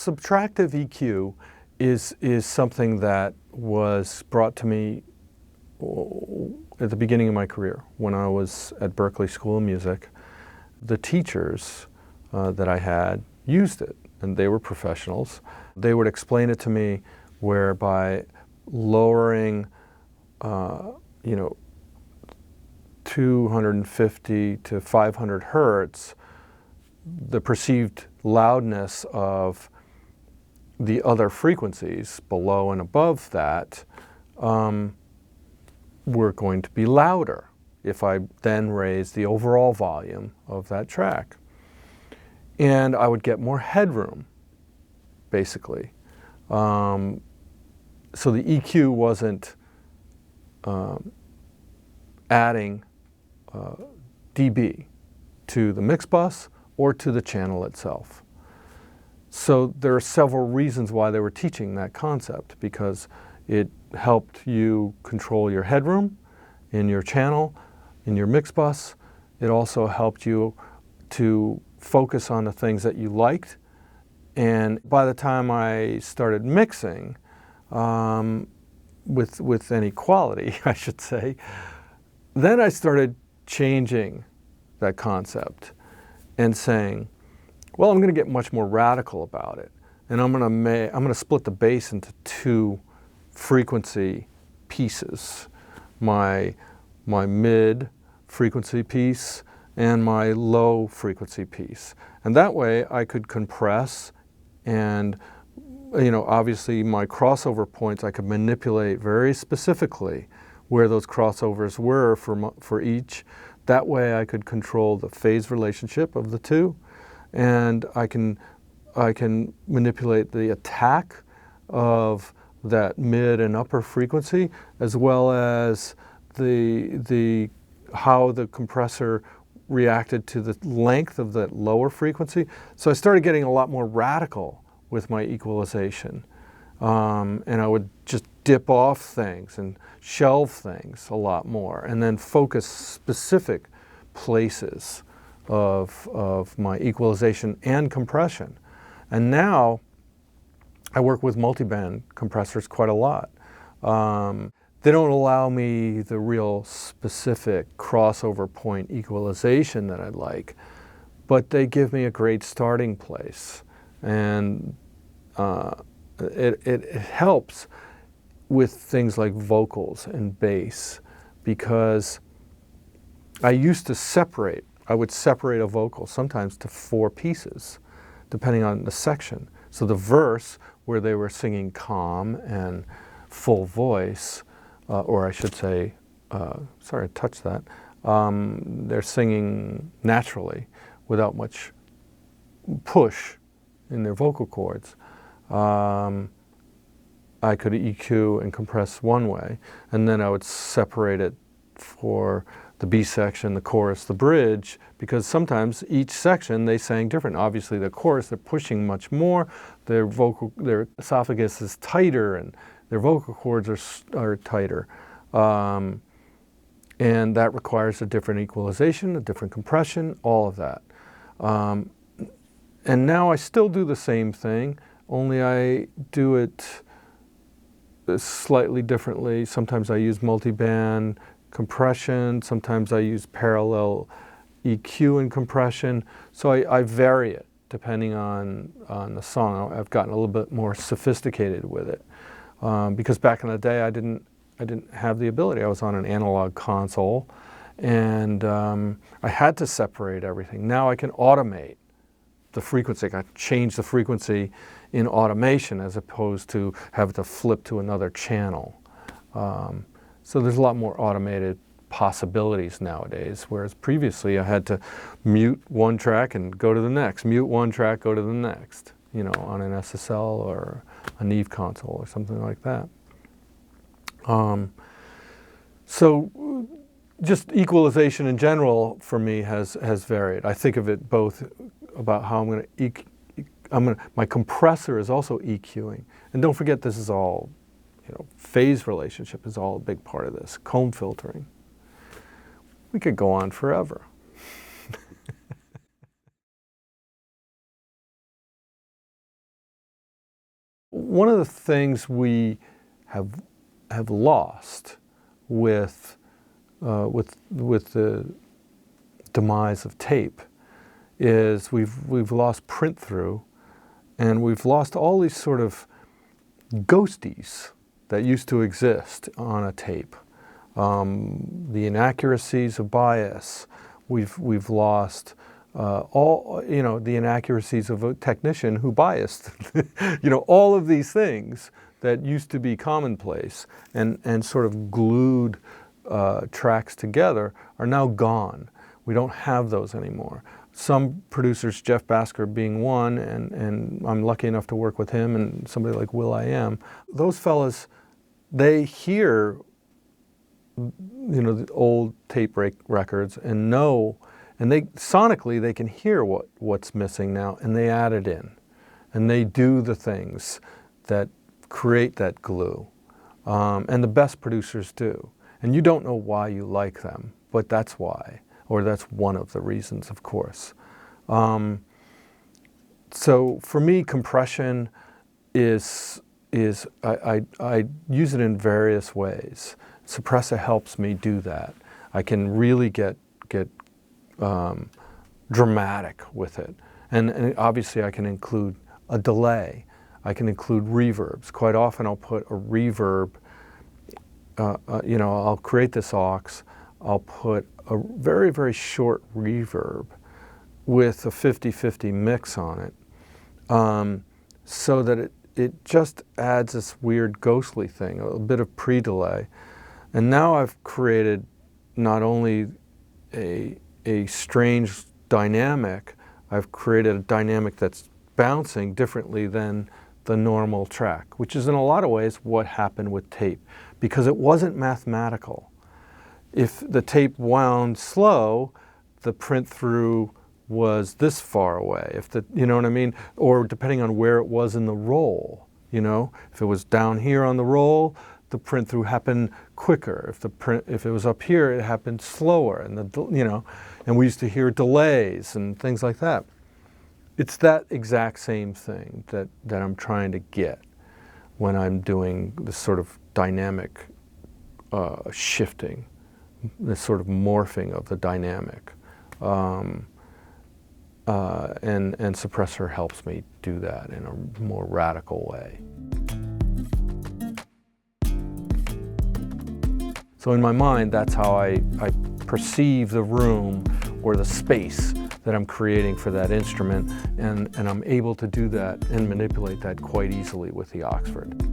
subtractive EQ is something that was brought to me at the beginning of my career when I was at Berklee School of Music. The teachers that I had used it, and they were professionals. They would explain it to me whereby lowering, 250 to 500 hertz, the perceived loudness of the other frequencies below and above that were going to be louder if I then raised the overall volume of that track. And I would get more headroom, basically. So the EQ wasn't adding dB to the mix bus or to the channel itself. So there are several reasons why they were teaching that concept, because it helped you control your headroom in your channel, in your mix bus. It also helped you to focus on the things that you liked. And by the time I started mixing, with any quality, I should say, then I started changing that concept and saying, well, I'm going to get much more radical about it, and I'm going to split the bass into two frequency pieces: my mid frequency piece and my low frequency piece. And that way I could compress, and obviously my crossover points I could manipulate very specifically where those crossovers were for each. That way I could control the phase relationship of the two, and I can manipulate the attack of that mid and upper frequency, as well as how the compressor reacted to the length of that lower frequency. So I started getting a lot more radical with my equalization. And I would just dip off things and shelve things a lot more, and then focus specific places of my equalization and compression. And now I work with multiband compressors quite a lot. They don't allow me the real specific crossover point equalization that I'd like, but they give me a great starting place. And it helps with things like vocals and bass, because I used to separate. I would separate a vocal sometimes to 4 pieces, depending on the section. So the verse, where they were singing calm and full voice, or I should say, sorry, I touched that, they're singing naturally without much push in their vocal cords. I could EQ and compress one way, and then I would separate it for the B section, the chorus, the bridge, because sometimes each section they sang different. Obviously the chorus, they're pushing much more, their esophagus is tighter and their vocal cords are tighter. And that requires a different equalization, a different compression, all of that. And now I still do the same thing, only I do it slightly differently. Sometimes I use multiband compression, sometimes I use parallel EQ and compression. So I vary it depending on the song. I've gotten a little bit more sophisticated with it, because back in the day I didn't have the ability. I was on an analog console, and I had to separate everything. Now I can automate the frequency. I can change the frequency in automation as opposed to having to flip to another channel. So there's a lot more automated possibilities nowadays, whereas previously I had to mute one track and go to the next, mute one track, go to the next, on an SSL or a Neve console or something like that. So just equalization in general for me has varied. I think of it both about how my compressor is also EQing. And don't forget, this is all, phase relationship is all a big part of this. Comb filtering. We could go on forever. one of the things we have lost with the demise of tape is we've lost print through, and we've lost all these sort of ghosties that used to exist on a tape. The inaccuracies of bias, we've lost all, the inaccuracies of a technician who biased. All of these things that used to be commonplace and sort of glued tracks together are now gone. We don't have those anymore. Some producers, Jeff Basker being one, and I'm lucky enough to work with him, and somebody like will.i.am, those fellas, they hear the old tape records and know, and they sonically they can hear what's missing now, and they add it in, and they do the things that create that glue, and the best producers do. And you don't know why you like them, but that's why, or that's one of the reasons, of course. So for me, compression is I use it in various ways. Suppressor helps me do that. I can really get dramatic with it, and obviously I can include a delay. I can include reverbs. Quite often I'll put a reverb. I'll create this aux. I'll put a very, very short reverb with a 50-50 mix on it, so that it just adds this weird ghostly thing, a bit of pre-delay. And now I've created not only a strange dynamic, I've created a dynamic that's bouncing differently than the normal track, which is in a lot of ways what happened with tape, because it wasn't mathematical. If the tape wound slow, the print through was this far away. If you know what I mean? Or depending on where it was in the roll, if it was down here on the roll, the print through happened quicker. If it was up here, it happened slower, and and we used to hear delays and things like that. It's that exact same thing that I'm trying to get when I'm doing this sort of dynamic shifting, this sort of morphing of the dynamic. And suppressor helps me do that in a more radical way. So in my mind, that's how I perceive the room or the space that I'm creating for that instrument, and I'm able to do that and manipulate that quite easily with the Oxford.